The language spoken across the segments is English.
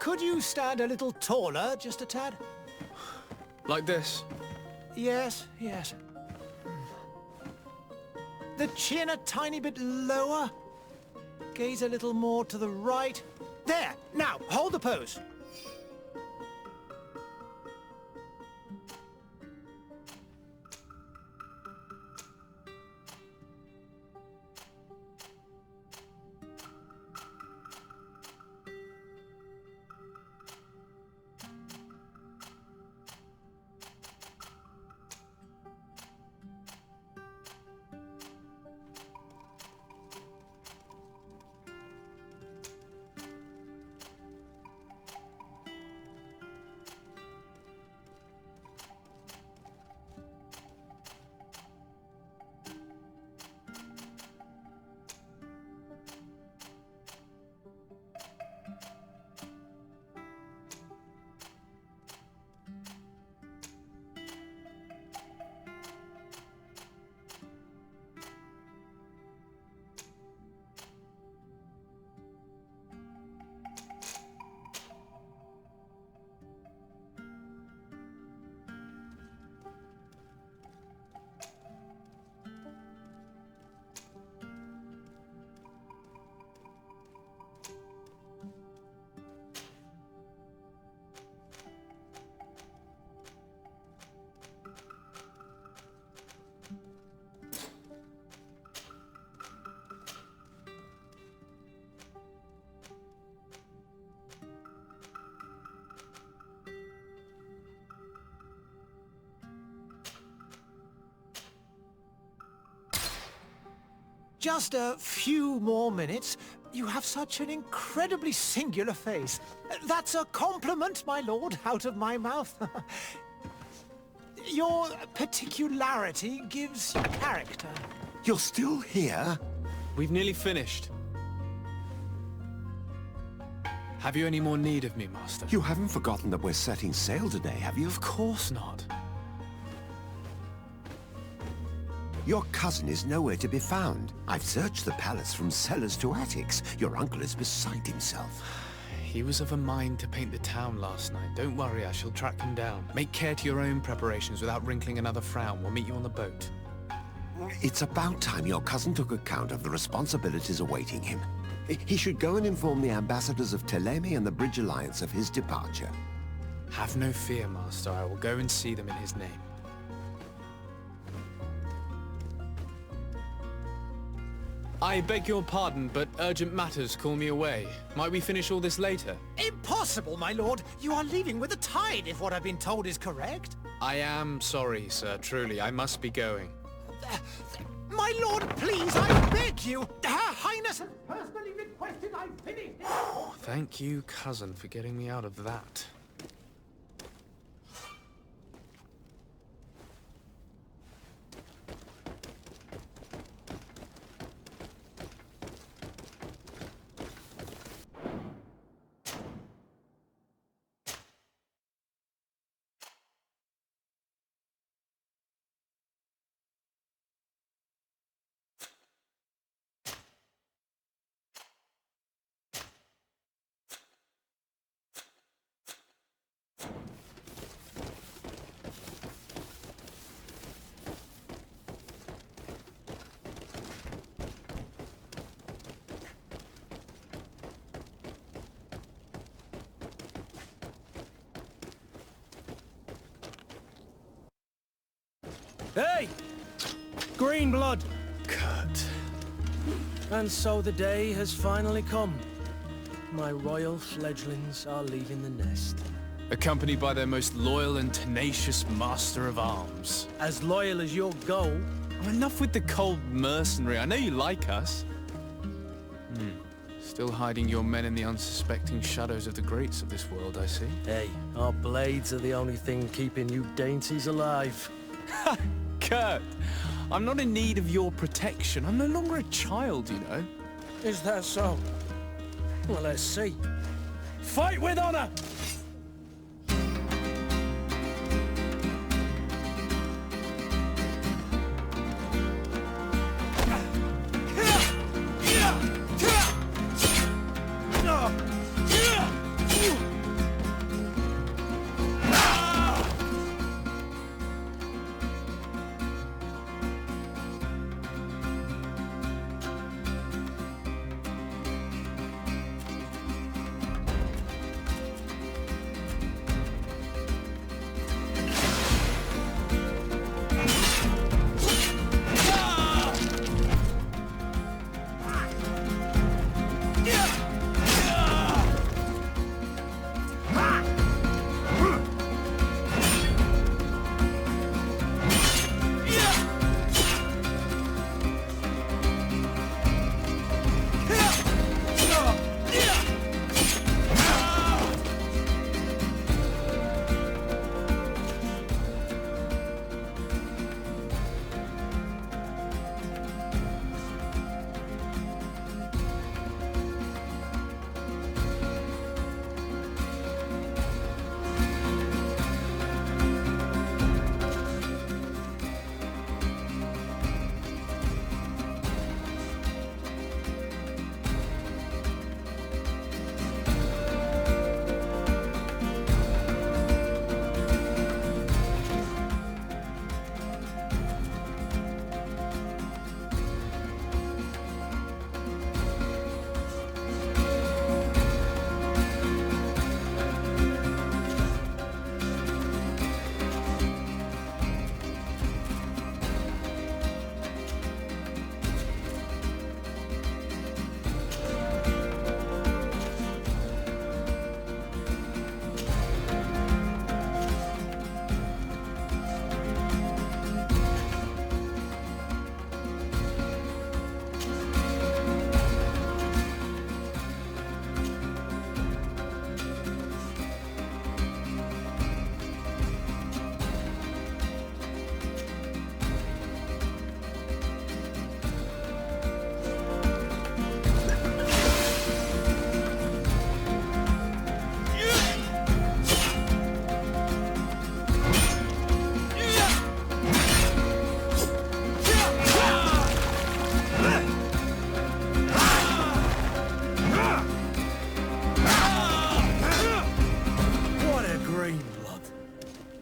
Could you stand a little taller, just a tad? Like this? Yes, yes. The chin a tiny bit lower. Gaze a little more to the right. There! Now, hold the pose. Just a few more minutes. You have such an incredibly singular face. That's a compliment, my lord, out of my mouth. Your particularity gives you character. You're still here? We've nearly finished. Have you any more need of me, Master? You haven't forgotten that we're setting sail today, have you? Of course not. Your cousin is nowhere to be found. I've searched the palace from cellars to attics. Your uncle is beside himself. He was of a mind to paint the town last night. Don't worry, I shall track him down. Make care to your own preparations without wrinkling another frown. We'll meet you on the boat. It's about time your cousin took account of the responsibilities awaiting him. He should go and inform the ambassadors of Telemi and the Bridge Alliance of his departure. Have no fear, Master. I will go and see them in his name. I beg your pardon, but urgent matters call me away. Might we finish all this later? Impossible, my lord. You are leaving with the tide, if what I've been told is correct. I am sorry, sir. Truly, I must be going. My lord, please, I beg you. Her Highness has personally requested I finish it. Thank you, cousin, for getting me out of that. Hey! Green blood! Kurt. And so the day has finally come. My royal fledglings are leaving the nest. Accompanied by their most loyal and tenacious master of arms. As loyal as your goal. Oh, enough with the cold mercenary. I know you like us. Still hiding your men in the unsuspecting shadows of the greats of this world, I see. Hey, our blades are the only thing keeping you dainties alive. Kurt, I'm not in need of your protection. I'm no longer a child, you know. Is that so? Well, let's see. Fight with honor!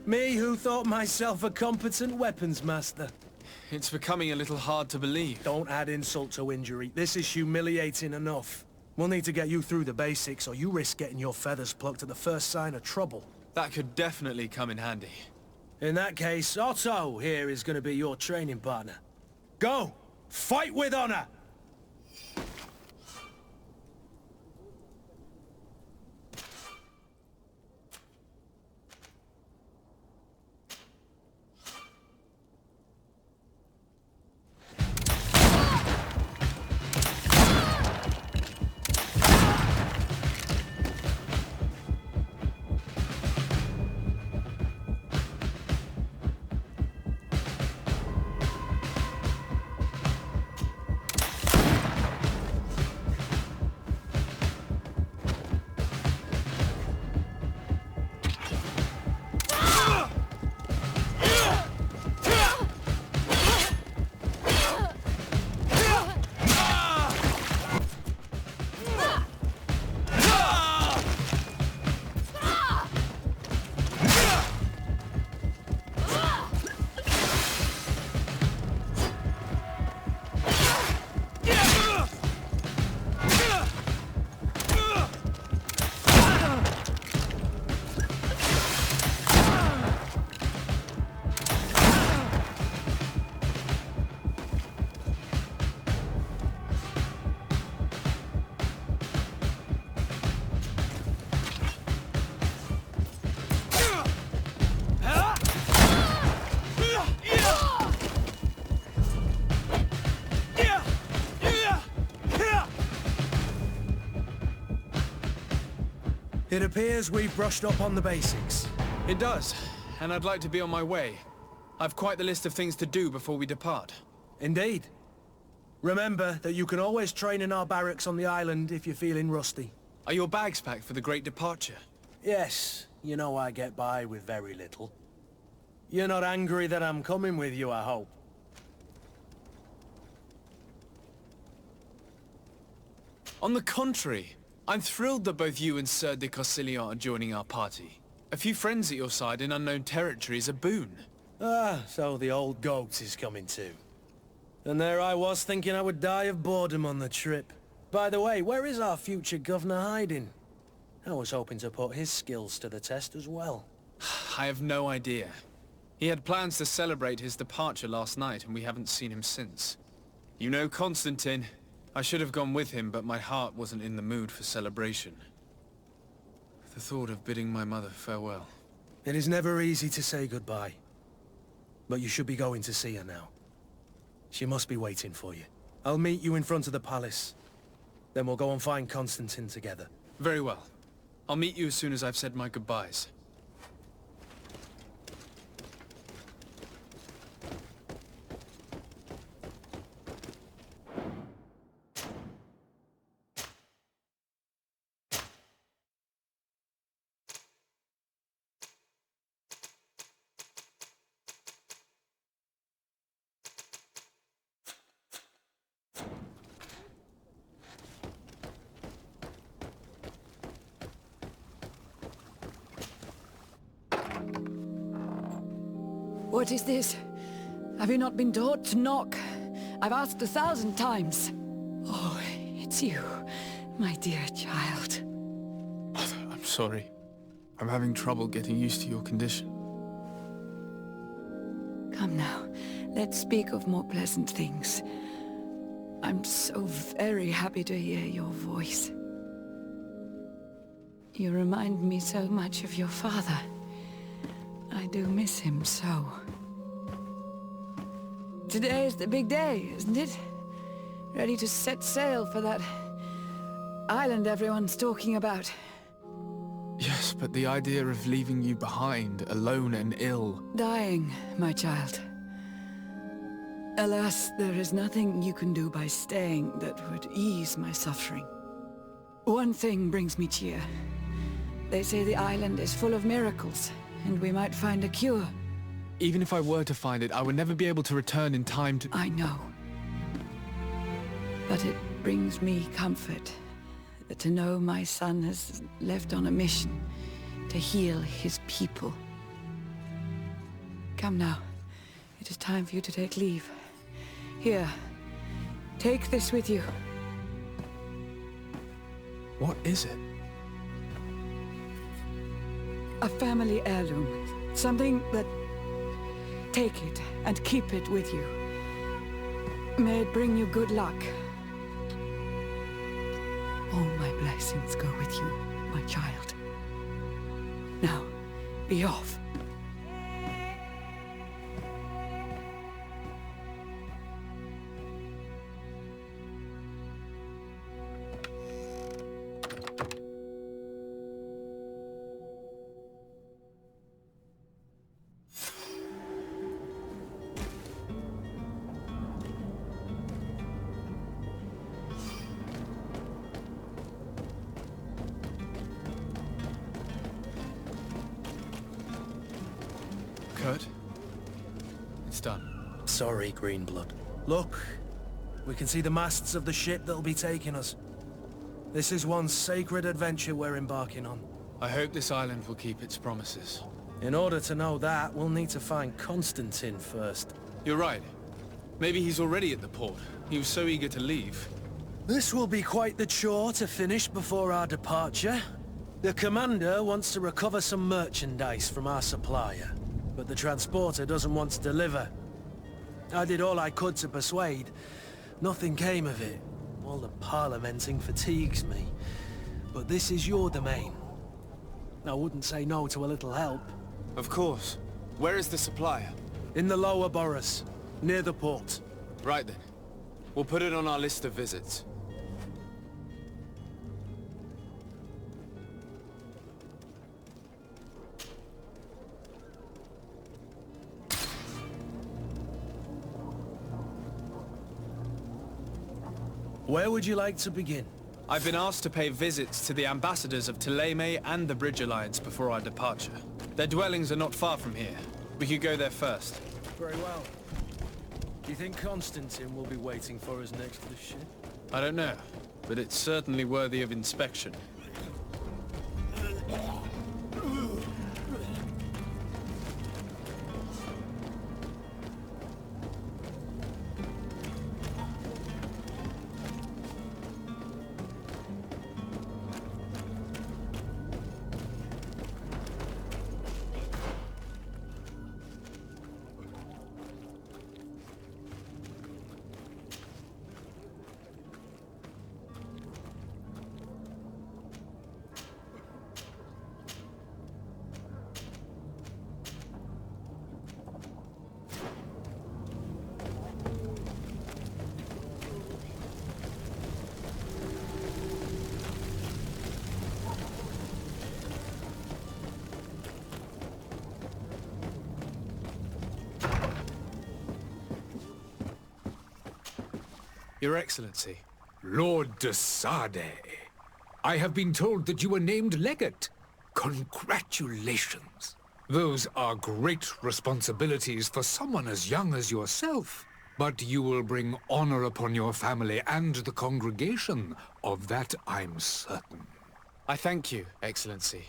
Me who thought myself a competent weapons master. It's becoming a little hard to believe. Don't add insult to injury. This is humiliating enough. We'll need to get you through the basics, or you risk getting your feathers plucked at the first sign of trouble. That could definitely come in handy. In that case, Otto here is going to be your training partner. Go! Fight with honor! It appears we've brushed up on the basics. It does, and I'd like to be on my way. I've quite the list of things to do before we depart. Indeed. Remember that you can always train in our barracks on the island if you're feeling rusty. Are your bags packed for the great departure? Yes, you know I get by with very little. You're not angry that I'm coming with you, I hope. On the contrary, I'm thrilled that both you and Sir de Corsillon are joining our party. A few friends at your side in unknown territory is a boon. Ah, so the old goat is coming too. And there I was thinking I would die of boredom on the trip. By the way, where is our future governor hiding? I was hoping to put his skills to the test as well. I have no idea. He had plans to celebrate his departure last night, and we haven't seen him since. You know Constantine. I should have gone with him, but my heart wasn't in the mood for celebration. The thought of bidding my mother farewell. It is never easy to say goodbye. But you should be going to see her now. She must be waiting for you. I'll meet you in front of the palace. Then we'll go and find Constantine together. Very well. I'll meet you as soon as I've said my goodbyes. What is this? Have you not been taught to knock? I've asked 1,000 times. Oh, it's you, my dear child. Mother, I'm sorry. I'm having trouble getting used to your condition. Come now, let's speak of more pleasant things. I'm so very happy to hear your voice. You remind me so much of your father. I do miss him so. Today is the big day, isn't it? Ready to set sail for that island everyone's talking about. Yes, but the idea of leaving you behind, alone and ill... Dying, my child. Alas, there is nothing you can do by staying that would ease my suffering. One thing brings me cheer. They say the island is full of miracles, and we might find a cure. Even if I were to find it, I would never be able to return in time to... I know. But it brings me comfort to know my son has left on a mission to heal his people. Come now. It is time for you to take leave. Here, take this with you. What is it? A family heirloom. Something that... Take it and keep it with you. May it bring you good luck. All my blessings go with you, my child. Now, be off. Kurt, it's done. Sorry, Greenblood. Look, we can see the masts of the ship that'll be taking us. This is one sacred adventure we're embarking on. I hope this island will keep its promises. In order to know that, we'll need to find Constantine first. You're right. Maybe he's already at the port. He was so eager to leave. This will be quite the chore to finish before our departure. The commander wants to recover some merchandise from our supplier, but the transporter doesn't want to deliver. I did all I could to persuade. Nothing came of it. All the parliamenting fatigues me. But this is your domain. I wouldn't say no to a little help. Of course. Where is the supplier? In the lower boroughs, near the port. Right then. We'll put it on our list of visits. Where would you like to begin? I've been asked to pay visits to the ambassadors of Thélème and the Bridge Alliance before our departure. Their dwellings are not far from here. We could go there first. Very well. Do you think Constantine will be waiting for us next to the ship? I don't know, but it's certainly worthy of inspection. Your Excellency. Lord de Sade, I have been told that you were named legate. Congratulations. Those are great responsibilities for someone as young as yourself. But you will bring honor upon your family and the congregation. Of that I'm certain. I thank you, Excellency.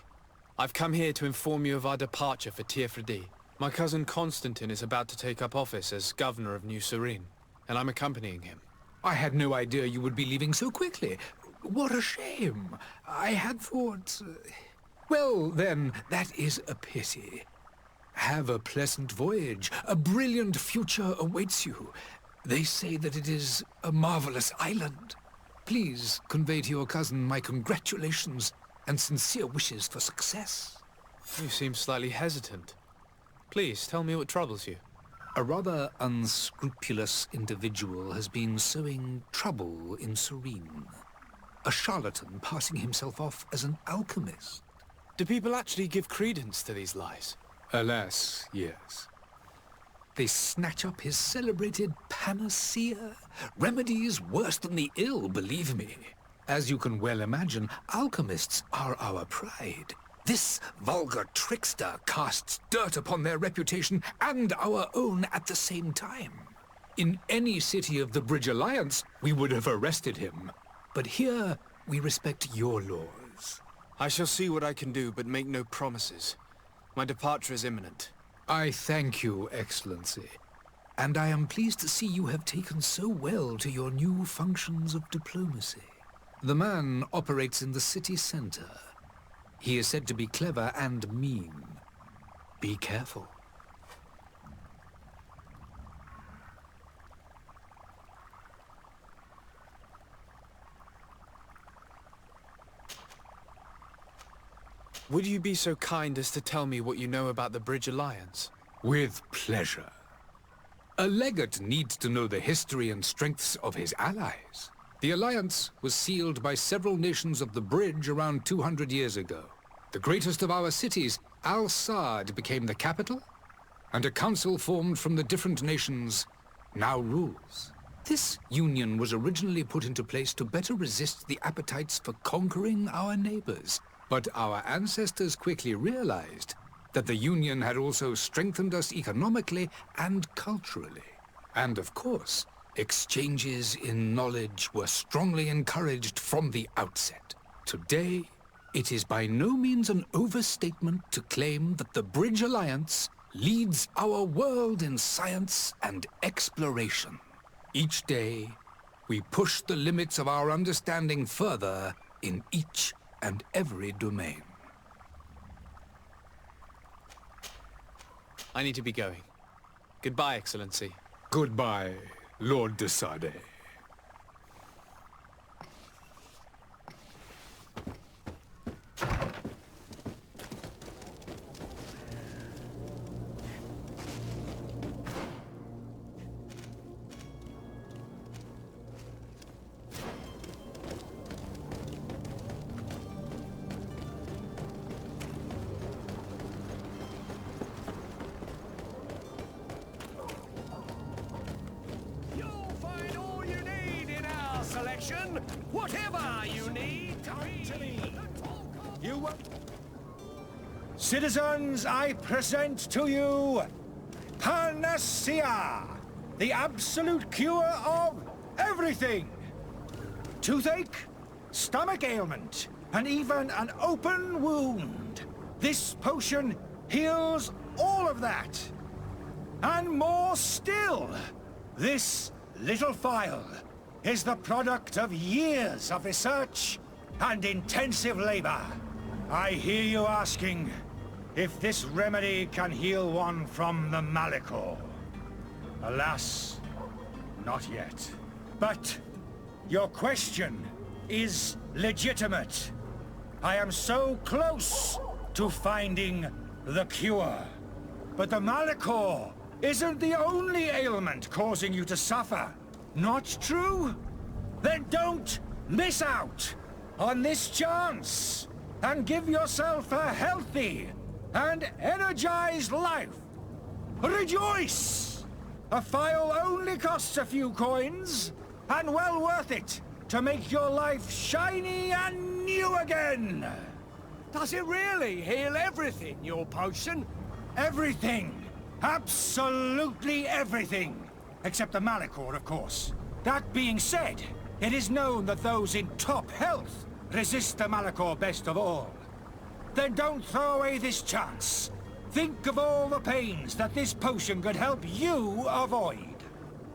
I've come here to inform you of our departure for Tiefredi. My cousin Constantine is about to take up office as governor of New Serene, and I'm accompanying him. I had no idea you would be leaving so quickly. What a shame. I had thought... Well, then, that is a pity. Have a pleasant voyage. A brilliant future awaits you. They say that it is a marvelous island. Please convey to your cousin my congratulations and sincere wishes for success. You seem slightly hesitant. Please, tell me what troubles you. A rather unscrupulous individual has been sowing trouble in Serene. A charlatan passing himself off as an alchemist. Do people actually give credence to these lies? Alas, yes. They snatch up his celebrated panacea. Remedies worse than the ill, believe me. As you can well imagine, alchemists are our pride. This vulgar trickster casts dirt upon their reputation and our own at the same time. In any city of the Bridge Alliance, we would have arrested him. But here, we respect your laws. I shall see what I can do, but make no promises. My departure is imminent. I thank you, Excellency. And I am pleased to see you have taken so well to your new functions of diplomacy. The man operates in the city center. He is said to be clever and mean. Be careful. Would you be so kind as to tell me what you know about the Bridge Alliance? With pleasure. A legate needs to know the history and strengths of his allies. The alliance was sealed by several nations of the Bridge around 200 years ago. The greatest of our cities, Al-Saad, became the capital, and a council formed from the different nations now rules. This union was originally put into place to better resist the appetites for conquering our neighbors. But our ancestors quickly realized that the Union had also strengthened us economically and culturally. And of course, exchanges in knowledge were strongly encouraged from the outset. Today, it is by no means an overstatement to claim that the Bridge Alliance leads our world in science and exploration. Each day, we push the limits of our understanding further in each and every domain. I need to be going. Goodbye, Excellency. Goodbye, Lord de Sade. Whatever you need, come to me. You won't... Citizens, I present to you Panacea, the absolute cure of everything. Toothache, stomach ailment, and even an open wound. This potion heals all of that. And more still, this little phial is the product of years of research and intensive labor. I hear you asking if this remedy can heal one from the Malachor. Alas, not yet. But your question is legitimate. I am so close to finding the cure. But the Malachor isn't the only ailment causing you to suffer. Not true? Then don't miss out on this chance and give yourself a healthy and energized life. Rejoice! A phial only costs a few coins, and well worth it to make your life shiny and new again. Does it really heal everything, your potion? Everything. Absolutely everything. Except the Malachor, of course. That being said, it is known that those in top health resist the Malachor best of all. Then don't throw away this chance. Think of all the pains that this potion could help you avoid.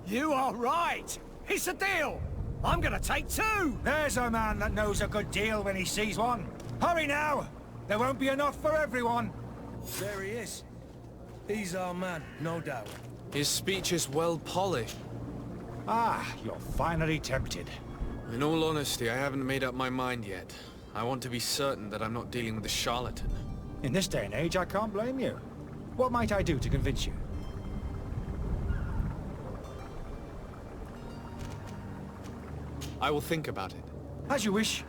You are right. It's a deal. I'm gonna take two. There's a man that knows a good deal when he sees one. Hurry now. There won't be enough for everyone. There he is. He's our man, no doubt. His speech is well polished. Ah, you're finally tempted. In all honesty, I haven't made up my mind yet. I want to be certain that I'm not dealing with a charlatan. In this day and age, I can't blame you. What might I do to convince you? I will think about it. As you wish.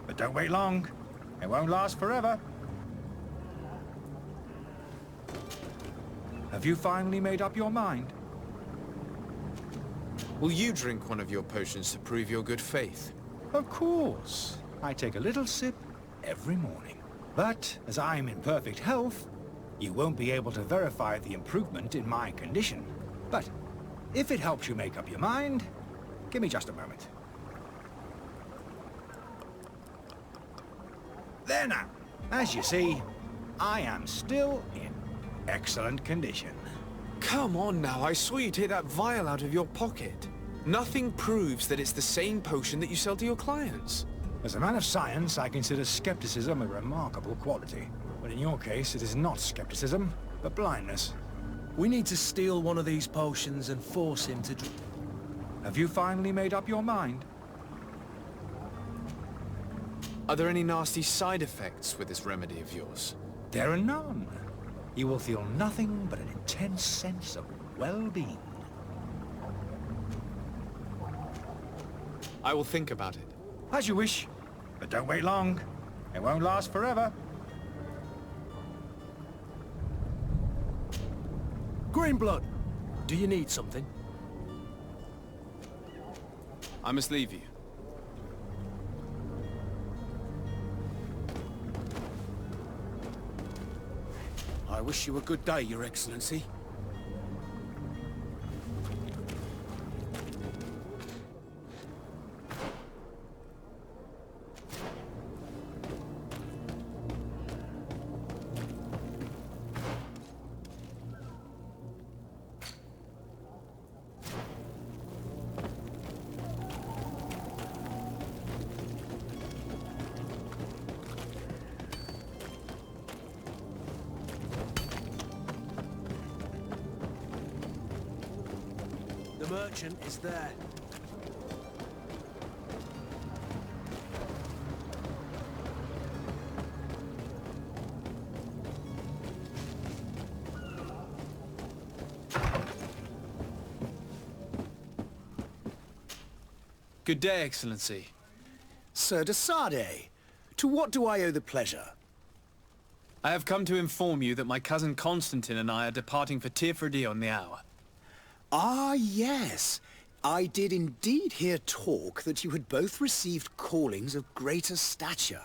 But don't wait long. It won't last forever. Have you finally made up your mind? Will you drink one of your potions to prove your good faith? Of course. I take a little sip every morning. But as I'm in perfect health, you won't be able to verify the improvement in my condition. But if it helps you make up your mind, give me just a moment. There now. As you see, I am still in excellent condition. Come on now, I swear you take that vial out of your pocket. Nothing proves that it's the same potion that you sell to your clients. As a man of science, I consider skepticism a remarkable quality. But in your case, it is not skepticism, but blindness. We need to steal one of these potions and force him to... Have you finally made up your mind? Are there any nasty side effects with this remedy of yours? There are none. You will feel nothing but an intense sense of well-being. I will think about it. As you wish, but don't wait long. It won't last forever. Greenblood, do you need something? I must leave you. I wish you a good day, Your Excellency. The merchant is there. Good day, Excellency. Sir de Sardet, to what do I owe the pleasure? I have come to inform you that my cousin Constantine and I are departing for Tirfredi on the hour. Ah, yes. I did indeed hear talk that you had both received callings of greater stature.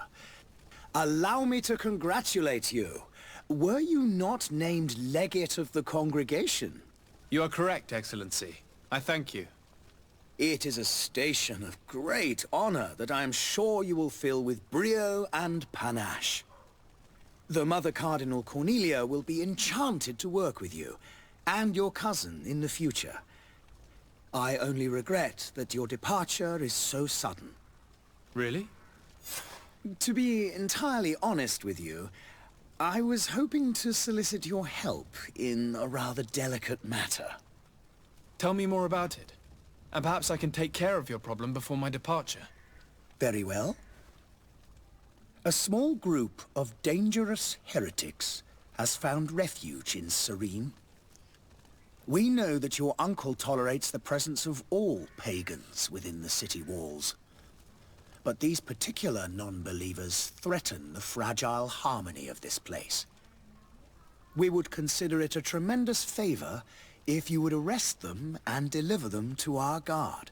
Allow me to congratulate you. Were you not named legate of the congregation? You are correct, Excellency. I thank you. It is a station of great honor that I am sure you will fill with brio and panache. The Mother Cardinal Cornelia will be enchanted to work with you, and your cousin in the future. I only regret that your departure is so sudden. Really? To be entirely honest with you, I was hoping to solicit your help in a rather delicate matter. Tell me more about it. And perhaps I can take care of your problem before my departure. Very well. A small group of dangerous heretics has found refuge in Serene. We know that your uncle tolerates the presence of all pagans within the city walls. But these particular non-believers threaten the fragile harmony of this place. We would consider it a tremendous favor if you would arrest them and deliver them to our guard.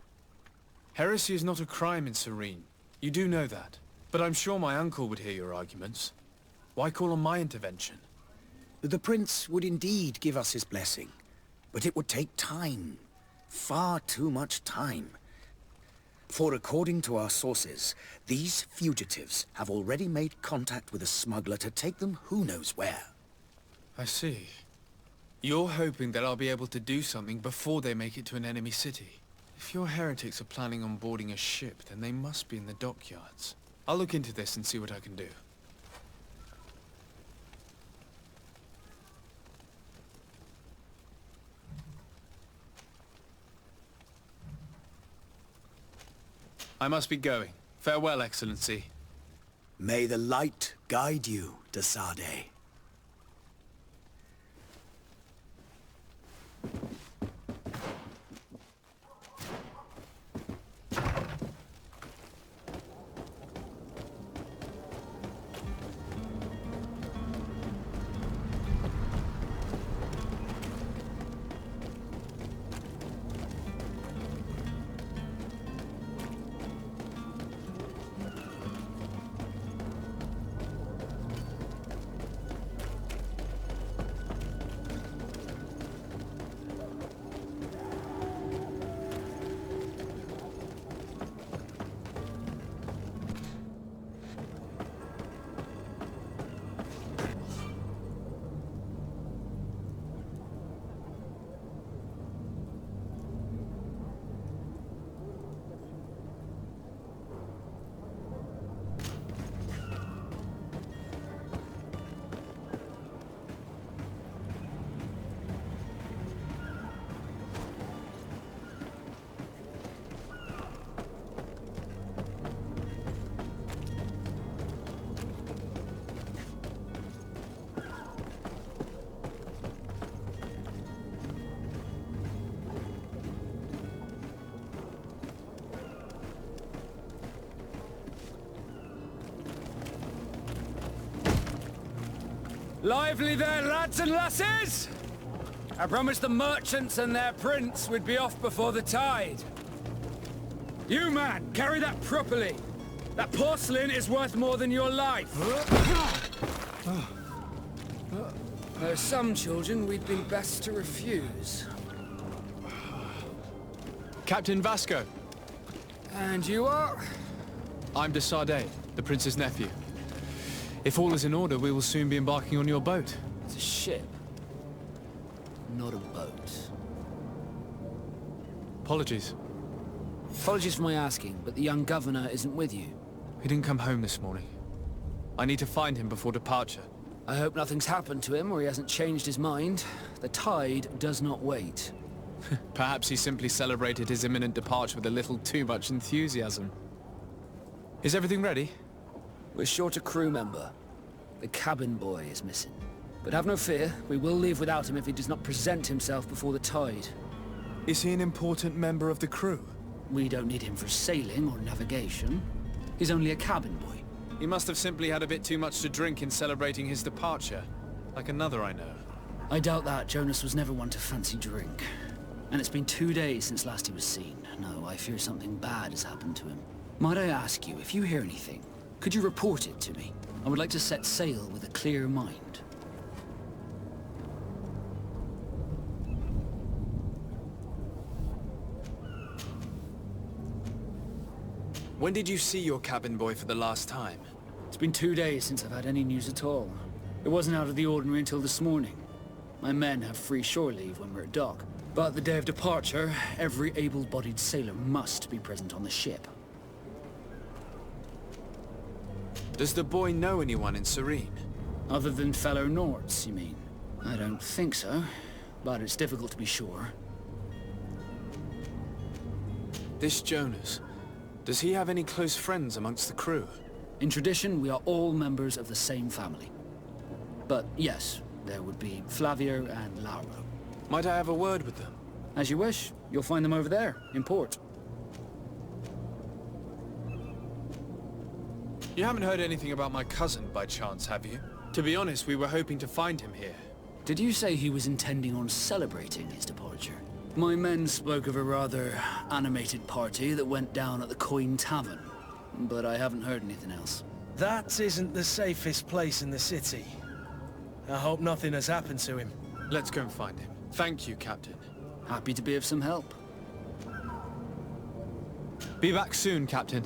Heresy is not a crime in Serene. You do know that. But I'm sure my uncle would hear your arguments. Why call on my intervention? The prince would indeed give us his blessing, but it would take time. Far too much time. For according to our sources, these fugitives have already made contact with a smuggler to take them who knows where. I see. You're hoping that I'll be able to do something before they make it to an enemy city. If your heretics are planning on boarding a ship, then they must be in the dockyards. I'll look into this and see what I can do. I must be going. Farewell, Excellency. May the light guide you, de Sardet. Lively there, lads and lasses! I promised the merchants and their prince we'd be off before the tide. You, man, carry that properly. That porcelain is worth more than your life. There are some children we'd be best to refuse. Captain Vasco. And you are? I'm de Sardet, the prince's nephew. If all is in order, we will soon be embarking on your boat. It's a ship, not a boat. Apologies. Apologies for my asking, but the young governor isn't with you. He didn't come home this morning. I need to find him before departure. I hope nothing's happened to him or he hasn't changed his mind. The tide does not wait. Perhaps he simply celebrated his imminent departure with a little too much enthusiasm. Is everything ready? We're short a crew member. The cabin boy is missing. But have no fear, we will leave without him if he does not present himself before the tide. Is he an important member of the crew? We don't need him for sailing or navigation. He's only a cabin boy. He must have simply had a bit too much to drink in celebrating his departure. Like another I know. I doubt that. Jonas was never one to fancy drink. And it's been 2 days since last he was seen. No, I fear something bad has happened to him. Might I ask you, if you hear anything, could you report it to me? I would like to set sail with a clear mind. When did you see your cabin boy for the last time? It's been 2 days since I've had any news at all. It wasn't out of the ordinary until this morning. My men have free shore leave when we're at dock. But the day of departure, every able-bodied sailor must be present on the ship. Does the boy know anyone in Serene? Other than fellow Nords, you mean? I don't think so, but it's difficult to be sure. This Jonas, does he have any close friends amongst the crew? In tradition, we are all members of the same family. But yes, there would be Flavio and Lauro. Might I have a word with them? As you wish. You'll find them over there, in port. You haven't heard anything about my cousin by chance, have you? To be honest, we were hoping to find him here. Did you say he was intending on celebrating his departure? My men spoke of a rather animated party that went down at the Coin Tavern, but I haven't heard anything else. That isn't the safest place in the city. I hope nothing has happened to him. Let's go and find him. Thank you, Captain. Happy to be of some help. Be back soon, Captain.